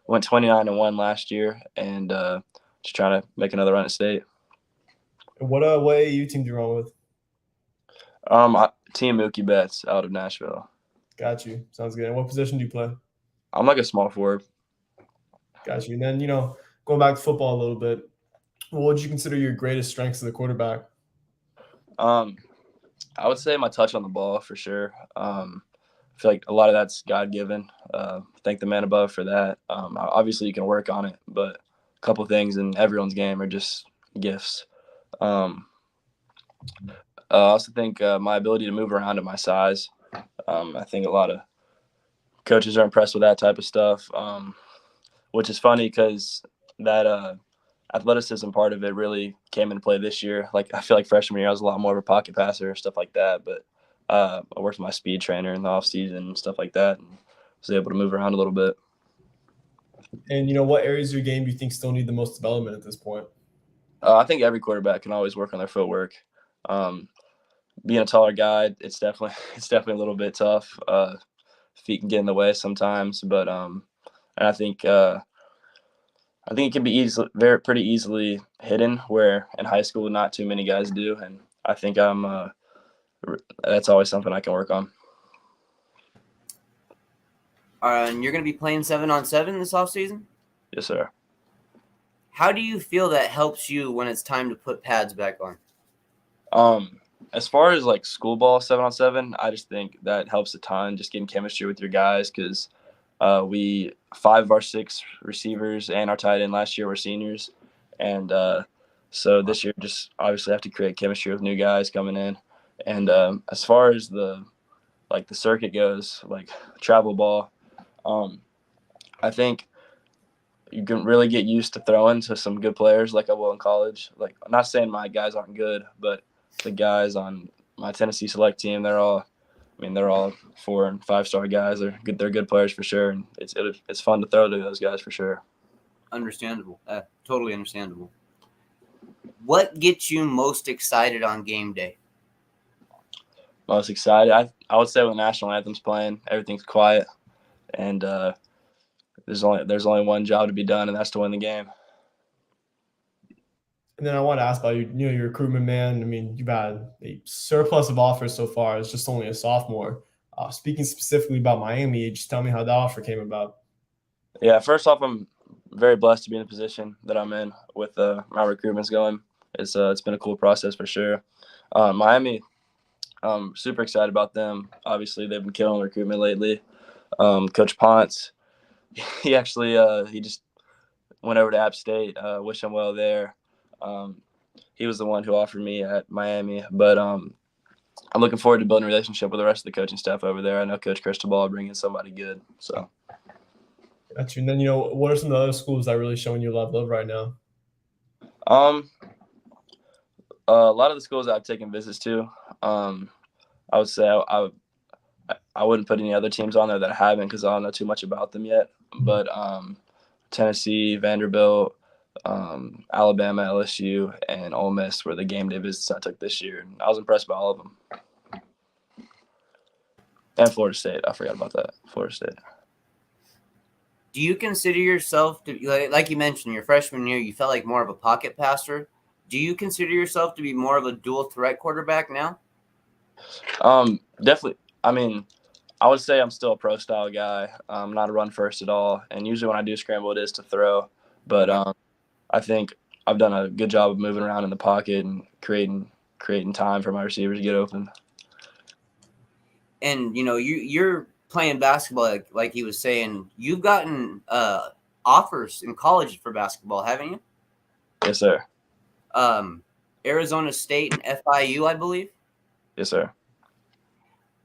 went 29-1 last year, and just trying to make another run at state. What AAU team do you run with? Team Mookie Betts out of Nashville. Got you. Sounds good. And what position do you play? I'm like a small forward. Got you. And then, going back to football a little bit, what would you consider your greatest strengths as a quarterback? I would say my touch on the ball for sure. I feel like a lot of that's God-given. Thank the man above for that. Obviously, you can work on it, but a couple things in everyone's game are just gifts. I also think my ability to move around at my size. I think a lot of coaches are impressed with that type of stuff, which is funny because that athleticism part of it really came into play this year. Like I feel like freshman year I was a lot more of a pocket passer, stuff like that. But I worked with my speed trainer in the off season and stuff like that, and was able to move around a little bit. And what areas of your game do you think still need the most development at this point? I think every quarterback can always work on their footwork. Being a taller guy, it's definitely a little bit tough. Feet can get in the way sometimes, but and I think it can be pretty easily hidden. Where in high school, not too many guys do, and I think that's always something I can work on. And you're going to be playing 7-on-7 this offseason? Yes, sir. How do you feel that helps you when it's time to put pads back on? As far as like school ball 7-on-7, I just think that helps a ton. Just getting chemistry with your guys because 5 of our 6 receivers and our tight end last year were seniors, and so this year just obviously have to create chemistry with new guys coming in. And as far as the circuit goes, like travel ball, I think you can really get used to throwing to some good players like I will in college. Like, I'm not saying my guys aren't good, but the guys on my Tennessee select team, they're all 4 and 5 star guys. They're good. They're good players for sure, and it's fun to throw to those guys for sure. Understandable. Totally understandable. What gets you most excited on game day? Most excited, I would say when the national anthem's playing, everything's quiet, and there's only one job to be done, and that's to win the game. And then I want to ask about your recruitment, man. I mean, you've had a surplus of offers so far. It's just only a sophomore. Speaking specifically about Miami, just tell me how that offer came about. Yeah, first off, I'm very blessed to be in the position that I'm in with my recruitment's going. It's been a cool process for sure. Miami, super excited about them. Obviously, they've been killing recruitment lately. Coach Ponce, he actually he just went over to App State. Wish him well there. He was the one who offered me at Miami, but I'm looking forward to building a relationship with the rest of the coaching staff over there. I know Coach Cristobal will bring in somebody good. So. Got you. And then, what are some of the other schools that are really showing you love right now? A lot of the schools I've taken visits to, I would say I wouldn't put any other teams on there that I haven't because I don't know too much about them yet. But Tennessee, Vanderbilt, Alabama, LSU, and Ole Miss were the game day visits I took this year, and I was impressed by all of them. And Florida State, I forgot about that. Florida State. Do you consider yourself to, like you mentioned, your freshman year, you felt like more of a pocket passer? Do you consider yourself to be more of a dual threat quarterback now? Definitely. I mean, I would say I'm still a pro style guy. I'm not a run first at all. And usually when I do scramble, it is to throw. But I think I've done a good job of moving around in the pocket and creating time for my receivers to get open. And, you're playing basketball, like he was saying. You've gotten offers in college for basketball, haven't you? Yes, sir. Arizona State and FIU, I believe. Yes, sir.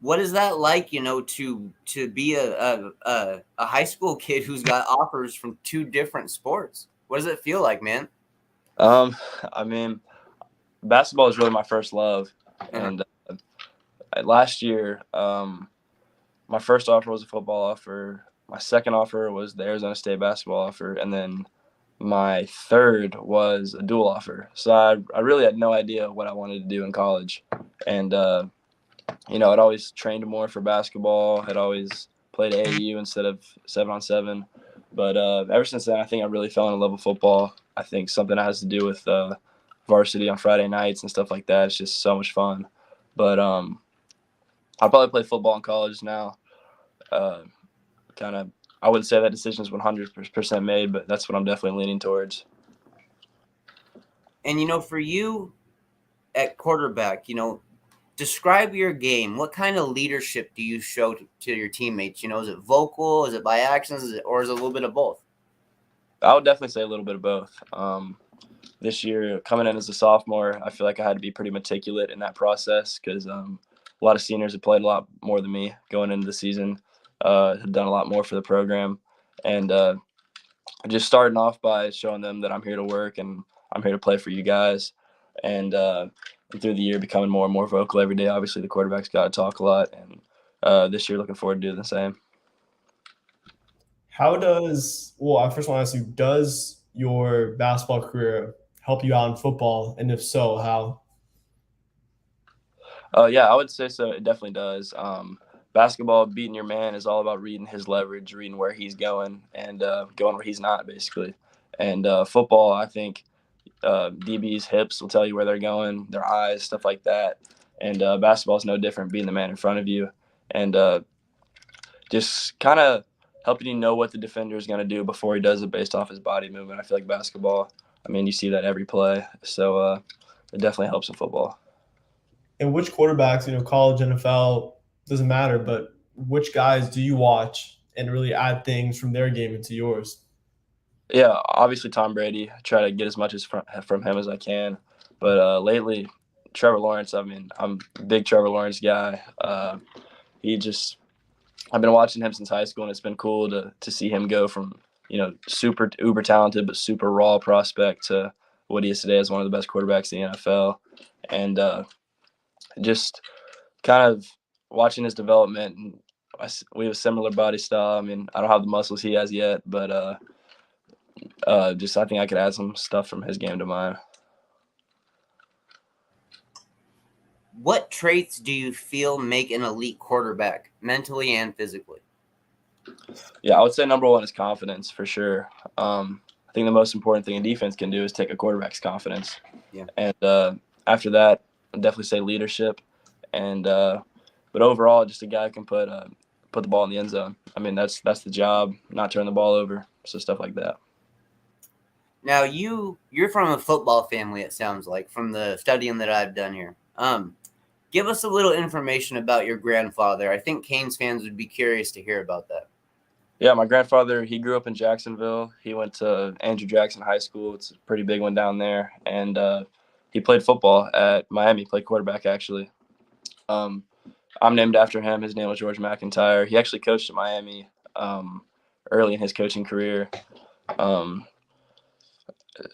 What is that like, to be a high school kid who's got offers from 2 different sports? What does it feel like, man? I mean, basketball is really my first love. And last year, my first offer was a football offer. My second offer was the Arizona State basketball offer. And then my third was a dual offer. So I really had no idea what I wanted to do in college. And, I'd always trained more for basketball. Had always played AAU instead of 7-on-7. But ever since then, I think I really fell in love with football. I think something that has to do with varsity on Friday nights and stuff like that. It's just so much fun. But I'll probably play football in college now. I wouldn't say that decision is 100% made, but that's what I'm definitely leaning towards. And, for you at quarterback, describe your game. What kind of leadership do you show to your teammates? Is it vocal? Is it by actions? Or is it a little bit of both? I would definitely say a little bit of both. This year, coming in as a sophomore, I feel like I had to be pretty meticulous in that process because a lot of seniors had played a lot more than me going into the season, had done a lot more for the program. And just starting off by showing them that I'm here to work and I'm here to play for you guys. And through the year, becoming more and more vocal every day. Obviously, the quarterback's got to talk a lot. And this year, looking forward to doing the same. I first want to ask you, does your basketball career help you out in football? And if so, how? Yeah, I would say so. It definitely does. Basketball, beating your man is all about reading his leverage, reading where he's going, and going where he's not, basically. And football, I think DB's hips will tell you where they're going, their eyes, stuff like that. And basketball is no different, being the man in front of you. And just kind of helping you know what the defender is going to do before he does it based off his body movement. I feel like basketball, you see that every play. So it definitely helps in football. And which quarterbacks, college, NFL, doesn't matter, but which guys do you watch and really add things from their game into yours? Yeah, obviously Tom Brady. I try to get as much as from him as I can. But lately, Trevor Lawrence, I'm a big Trevor Lawrence guy. I've been watching him since high school, and it's been cool to see him go from, super uber talented but super raw prospect to what he is today as one of the best quarterbacks in the NFL. And just kind of watching his development. And we have a similar body style. I mean, I don't have the muscles he has yet, but just I think I could add some stuff from his game to mine. What traits do you feel make an elite quarterback, mentally and physically? Yeah, I would say number one is confidence for sure. I think the most important thing a defense can do is take a quarterback's confidence. Yeah. And after that, I'd definitely say leadership. And but overall, just a guy who can put the ball in the end zone. I mean, that's the job, not turn the ball over, so stuff like that. Now you're from a football family, it sounds like, from the studying that I've done here. Give us a little information about your grandfather. I think Canes fans would be curious to hear about that. Yeah, my grandfather, he grew up in Jacksonville. He went to Andrew Jackson High School. It's a pretty big one down there. And he played football at Miami, played quarterback, actually. I'm named after him. His name was George McIntyre. He actually coached at Miami early in his coaching career.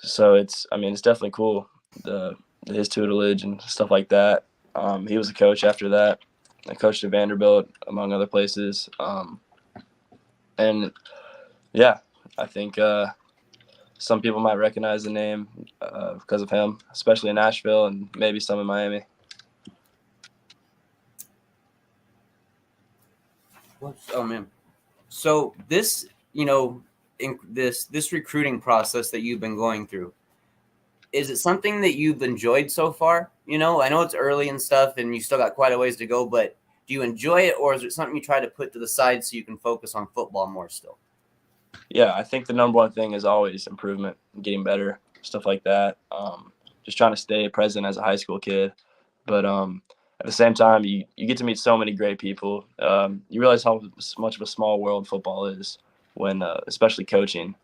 So it's definitely cool, his tutelage and stuff like that. He was a coach after that. I coached at Vanderbilt, among other places. And yeah, I think some people might recognize the name because of him, especially in Nashville and maybe some in Miami. Oh man! So this, in this recruiting process that you've been going through, is it something that you've enjoyed so far? I know it's early and stuff, and you still got quite a ways to go, but do you enjoy it, or is it something you try to put to the side so you can focus on football more still? Yeah, I think the number one thing is always improvement, getting better, stuff like that. Just trying to stay present as a high school kid. But at the same time, you get to meet so many great people. You realize how much of a small world football is when, especially coaching,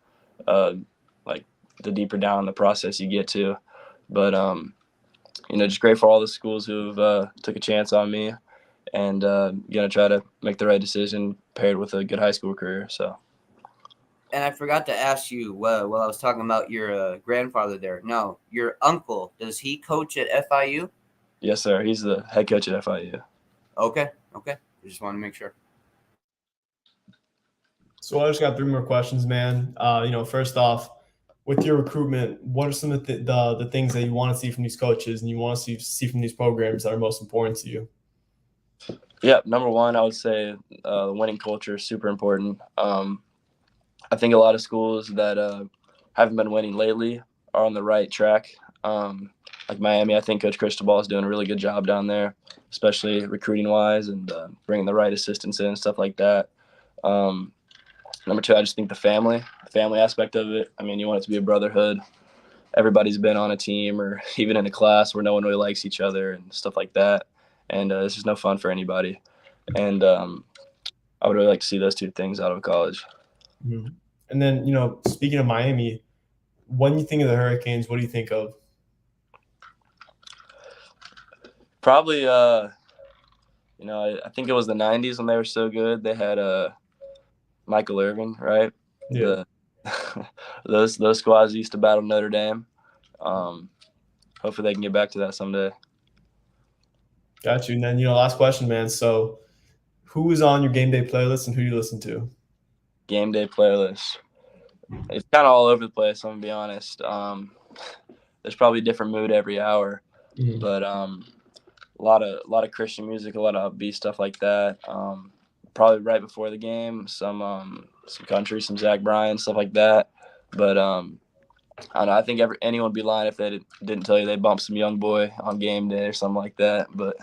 like the deeper down the process you get to. But, just great for all the schools who've took a chance on me and going to try to make the right decision paired with a good high school career. So. And I forgot to ask you while I was talking about your grandfather there. No, your uncle, does he coach at FIU? Yes, sir. He's the head coach at FIU. Okay. I just want to make sure. So I just got 3 more questions, man. First off, with your recruitment, what are some of the things that you want to see from these coaches and you want to see from these programs that are most important to you? Yeah, number one, I would say the winning culture is super important. I think a lot of schools that haven't been winning lately are on the right track. Like Miami, I think Coach Cristobal is doing a really good job down there, especially recruiting-wise and bringing the right assistants in and stuff like that. Number two, I just think the family aspect of it. I mean, you want it to be a brotherhood. Everybody's been on a team or even in a class where no one really likes each other and stuff like that. And it's just no fun for anybody. And I would really like to see those 2 things out of college. Mm-hmm. And then, speaking of Miami, when you think of the Hurricanes, what do you think of? Probably, I think it was the 90s when they were so good. They had Michael Irvin, right? Yeah. Those squads used to battle Notre Dame. Hopefully they can get back to that someday. Got you. And then, last question, man. So who is on your game day playlist and who do you listen to? Game day playlist. It's kind of all over the place, I'm going to be honest. There's probably a different mood every hour. Mm-hmm. But a lot of Christian music, a lot of upbeat stuff like that. Probably right before the game, some country, some Zach Bryan, stuff like that. But I don't know. I think anyone would be lying if they didn't tell you they bumped some Young Boy on game day or something like that. But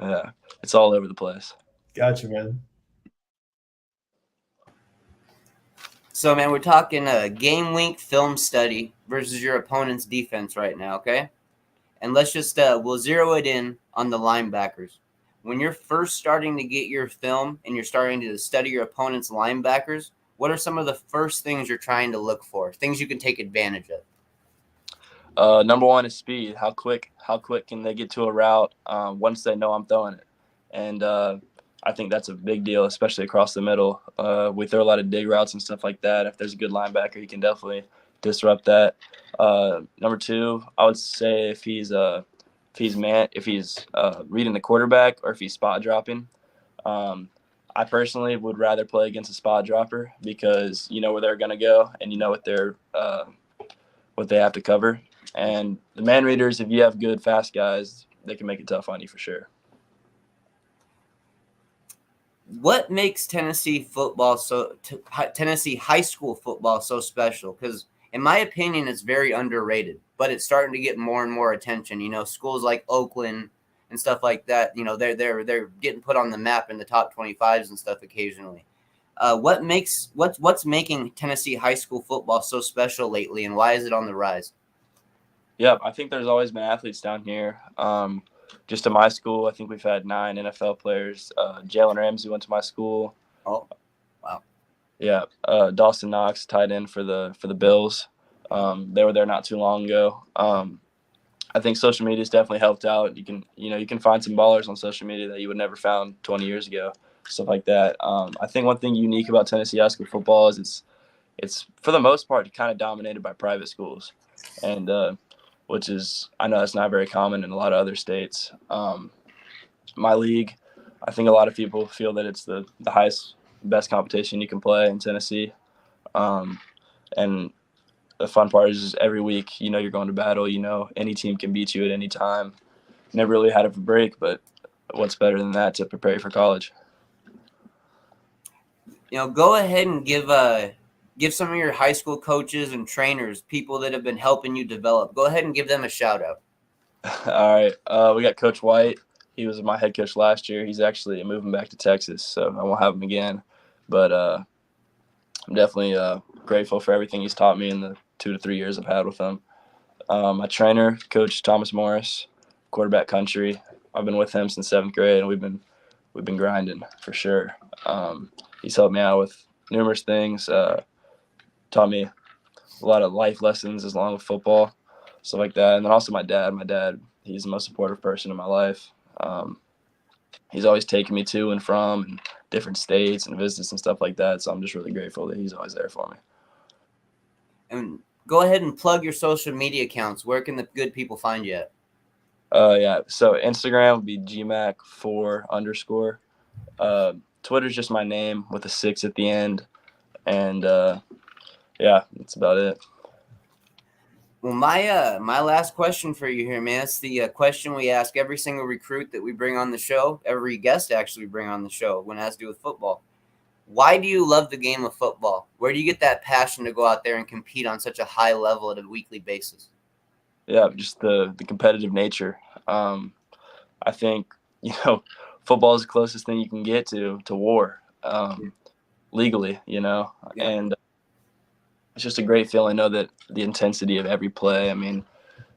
yeah, it's all over the place. Got you, man. So, man, we're talking a game link film study versus your opponent's defense right now, okay? And let's just we'll zero it in on the linebackers. When you're first starting to get your film and you're starting to study your opponent's linebackers, what are some of the first things you're trying to look for, things you can take advantage of? Number one is speed. How quick can they get to a route once they know I'm throwing it? And I think that's a big deal, especially across the middle. We throw a lot of dig routes and stuff like that. If there's a good linebacker, he can definitely disrupt that. Number two, I would say if he's reading the quarterback or if he's spot dropping. I personally would rather play against a spot dropper because you know where they're going to go and you know what they have to cover. And the man readers, if you have good, fast guys, they can make it tough on you for sure. What makes Tennessee high school football so special? Because in my opinion, it's very underrated, but it's starting to get more and more attention. You know, schools like Oakland and stuff like that, you know, they're getting put on the map in the top 25s and stuff occasionally. What's making Tennessee high school football so special lately, and why is it on the rise? Yeah, I think there's always been athletes down here. Just to my school, I think we've had 9 NFL players. Jalen Ramsey went to my school. Oh, wow. Yeah, Dawson Knox, tight end for the Bills. They were there not too long ago. I think social media has definitely helped out. You can find some ballers on social media that you would never found 20 years ago, stuff like that. I think one thing unique about Tennessee high school football is it's for the most part kind of dominated by private schools, and which is, I know that's not very common in a lot of other states. My league, I think a lot of people feel that it's the highest, best competition you can play in Tennessee. And the fun part is just every week, you know, you're going to battle. You know, any team can beat you at any time. Never really had a break, but what's better than that to prepare you for college? You know, go ahead and give some of your high school coaches and trainers, people that have been helping you develop. Go ahead and give them a shout out. All right. We got Coach White. He was my head coach last year. He's actually moving back to Texas, so I won't have him again. But I'm definitely grateful for everything he's taught me in the 2 to 3 years I've had with him. My trainer, Coach Thomas Morris, quarterback country. I've been with him since 7th grade, and we've been grinding for sure. He's helped me out with numerous things. Taught me a lot of life lessons as long as football, stuff like that. And then also my dad. My dad, he's the most supportive person in my life. He's always taken me to and from different states and visits and stuff like that. So I'm just really grateful that he's always there for me. And go ahead and plug your social media accounts. Where can the good people find you at? Yeah. So Instagram would be gmac4_. Twitter's just my name with a 6 at the end. And yeah, that's about it. Well, my last question for you here, man. It's the question we ask every single recruit that we bring on the show, every guest actually we bring on the show when it has to do with football. Why do you love the game of football? Where do you get that passion to go out there and compete on such a high level at a weekly basis? Yeah, just the competitive nature. I think, you know, football is the closest thing you can get to war legally, you know, Yeah. And it's just a great feeling. I know that the intensity of every play. I mean,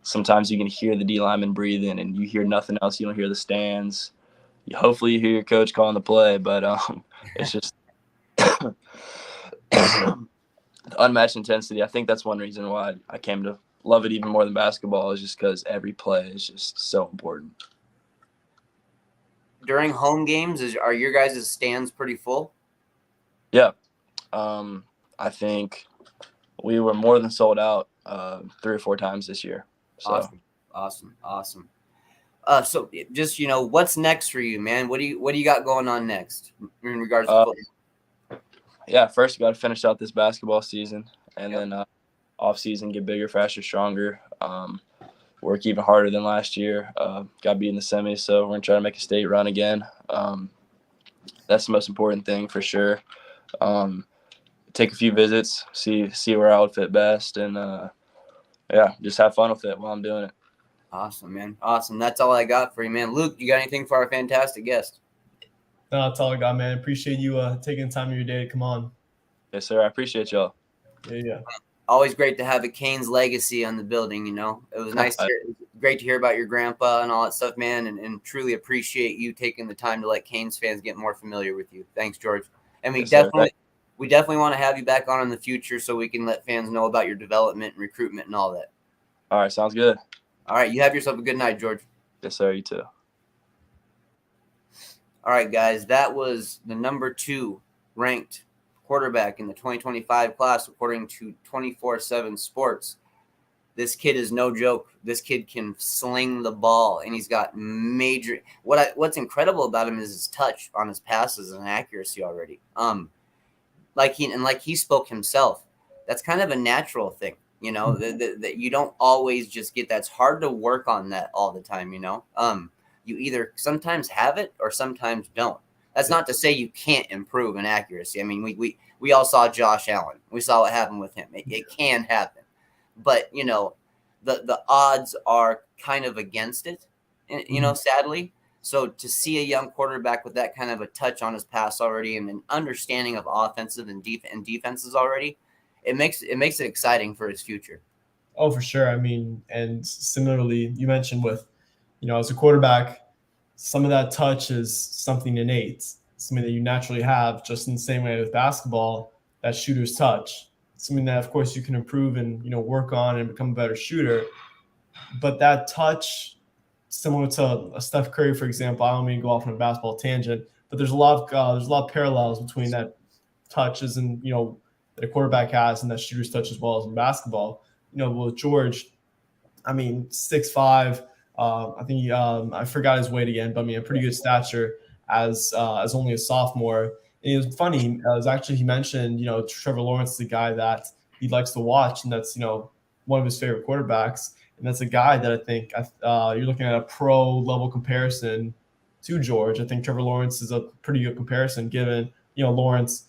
sometimes you can hear the D lineman breathing and you hear nothing else. You don't hear the stands. Hopefully you hear your coach calling the play, but it's just the unmatched intensity. I think that's one reason why I came to love it even more than basketball, is just because every play is just so important. During home games, are your guys' stands pretty full? Yeah. I think we were more than sold out 3 or 4 times this year. So. Awesome. So just, you know, what's next for you, man? What do you got going on next in regards to football? Yeah, first we got to finish out this basketball season, and then off season get bigger, faster, stronger. Work even harder than last year. Got beat in the semis, so we're gonna try to make a state run again. That's the most important thing for sure. Take a few visits, see where I would fit best, and yeah, just have fun with it while I'm doing it. Awesome, man. Awesome. That's all I got for you, man. Luke, you got anything for our fantastic guest? No, that's all I got, man. Appreciate you taking time of your day to come on. Yes, sir. I appreciate y'all. Yeah. Always great to have a Canes legacy on the building, you know. It was nice. It was great to hear about your grandpa and all that stuff, man, and truly appreciate you taking the time to let Canes fans get more familiar with you. Thanks, George. And we definitely want to have you back on in the future so we can let fans know about your development and recruitment and all that. All right, sounds good. All right, you have yourself a good night, George. Yes, sir. You too. All right, guys, that was the number 2 ranked quarterback in the 2025 class, according to 24/7 Sports. This kid is no joke. This kid can sling the ball, and he's got major. What's incredible about him is his touch on his passes and accuracy already. Like he spoke himself. That's kind of a natural thing, you know. That you don't always just get. That's hard to work on that all the time, you know. You either sometimes have it or sometimes don't. That's not to say you can't improve in accuracy. I mean, we all saw Josh Allen. We saw what happened with him. It can happen. But, you know, the odds are kind of against it, you know, sadly. So to see a young quarterback with that kind of a touch on his pass already and an understanding of offensive and defenses already, it makes it exciting for his future. Oh, for sure. I mean, and similarly, you mentioned with, you know, as a quarterback, some of that touch is something innate, something that you naturally have, just in the same way with basketball, that shooter's touch, something that, of course, you can improve and, you know, work on and become a better shooter. But that touch, similar to a Steph Curry, for example, I don't mean to go off on a basketball tangent, but there's a lot of parallels between that touches and, you know, that a quarterback has and that shooter's touch as well as in basketball. You know, with George, I mean, 6'5". I think I forgot his weight again, but I mean, a pretty good stature as only a sophomore. And it was funny. It was actually, he mentioned, you know, Trevor Lawrence is a guy that he likes to watch, and that's, you know, one of his favorite quarterbacks. And that's a guy that I think you're looking at a pro level comparison to George. I think Trevor Lawrence is a pretty good comparison, given, you know, Lawrence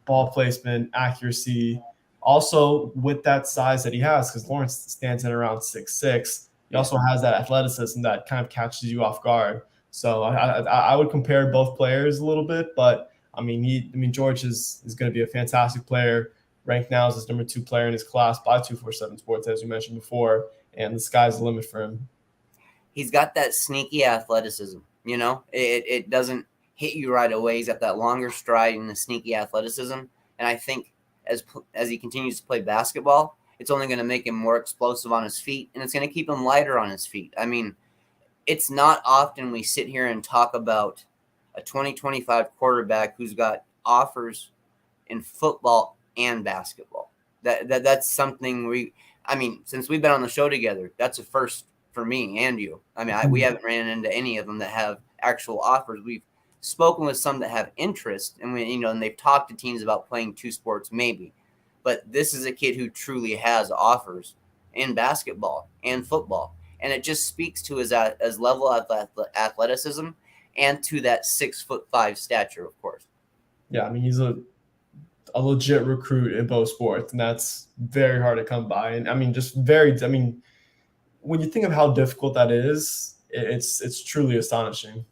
ball placement, accuracy, also with that size that he has, because Lawrence stands at around 6'6". He also has that athleticism that kind of catches you off guard. So I would compare both players a little bit, but I mean George is going to be a fantastic player, ranked now as his number 2 player in his class by 247 Sports, as you mentioned before, and the sky's the limit for him. He's got that sneaky athleticism, you know. It doesn't hit you right away. He's got that longer stride and the sneaky athleticism, and I think as he continues to play basketball, it's only going to make him more explosive on his feet, and it's going to keep him lighter on his feet. I mean, it's not often we sit here and talk about a 2025 quarterback who's got offers in football and basketball. That's something since we've been on the show together, that's a first for me and you. I mean, we haven't ran into any of them that have actual offers. We've spoken with some that have interest, and and they've talked to teams about playing 2 sports maybe. But this is a kid who truly has offers in basketball and football, and it just speaks to his level of athleticism and to that 6'5" stature, of course. Yeah, I mean, he's a legit recruit in both sports, and that's very hard to come by. And I mean, when you think of how difficult that is, it's truly astonishing.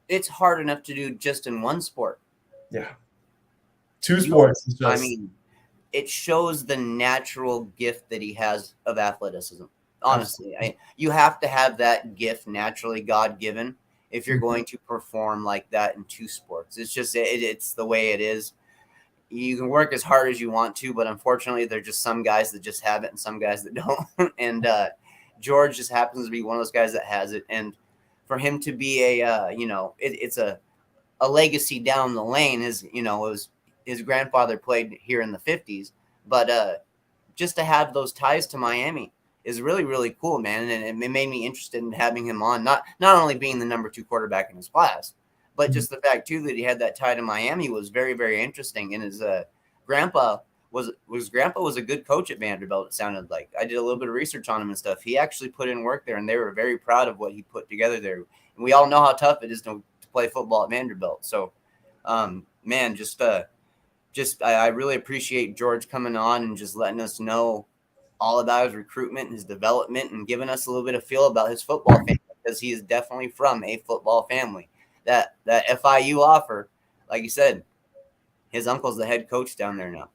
It's hard enough to do just in one sport. Yeah. 2 sports is just, I mean, it shows the natural gift that he has of athleticism. Honestly, you have to have that gift naturally God-given if you're going to perform like that in 2 sports. It's just it's the way it is. You can work as hard as you want to, but unfortunately, there's just some guys that just have it and some guys that don't. And George just happens to be one of those guys that has it. And for him to be it's a legacy down the lane. His grandfather played here in the 50s, but just to have those ties to Miami is really, really cool, man. And it made me interested in having him on, not only being the number 2 quarterback in his class, but just the fact too that he had that tie to Miami was very, very interesting. And his grandpa was a good coach at Vanderbilt. It sounded like. I did a little bit of research on him and stuff. He actually put in work there, and they were very proud of what he put together there. And we all know how tough it is to play football at Vanderbilt. So, man, I really appreciate George coming on and just letting us know all about his recruitment, his development, and giving us a little bit of feel about his football family, because he is definitely from a football family. That FIU offer, like you said, his uncle's the head coach down there now.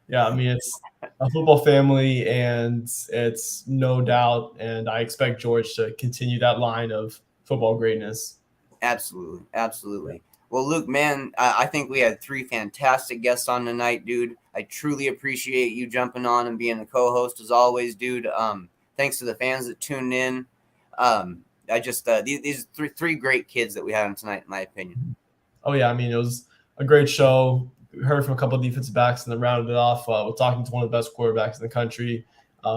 Yeah, I mean, it's a football family, and it's no doubt, and I expect George to continue that line of football greatness. Absolutely. Absolutely. Well, Luke, man, I think we had 3 fantastic guests on tonight, dude. I truly appreciate you jumping on and being the co-host as always, dude. Thanks to the fans that tuned in. I just these three great kids that we had on tonight, in my opinion. Oh yeah, I mean it was a great show. We heard from a couple of defensive backs and then rounded it off with talking to one of the best quarterbacks in the country.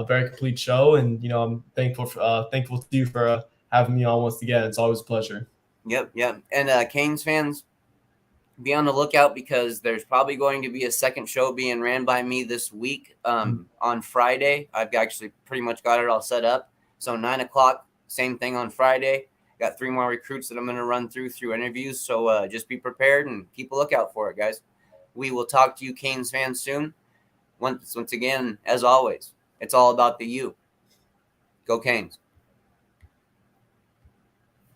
Very complete show, and I'm thankful to you for having me on once again. It's always a pleasure. Yep. And Canes fans, be on the lookout because there's probably going to be a second show being ran by me this week on Friday. I've actually pretty much got it all set up. So 9 o'clock, same thing on Friday. Got 3 more recruits that I'm going to run through interviews. So just be prepared and keep a lookout for it, guys. We will talk to you Canes fans soon. Once again, as always, it's all about the U. Go Canes.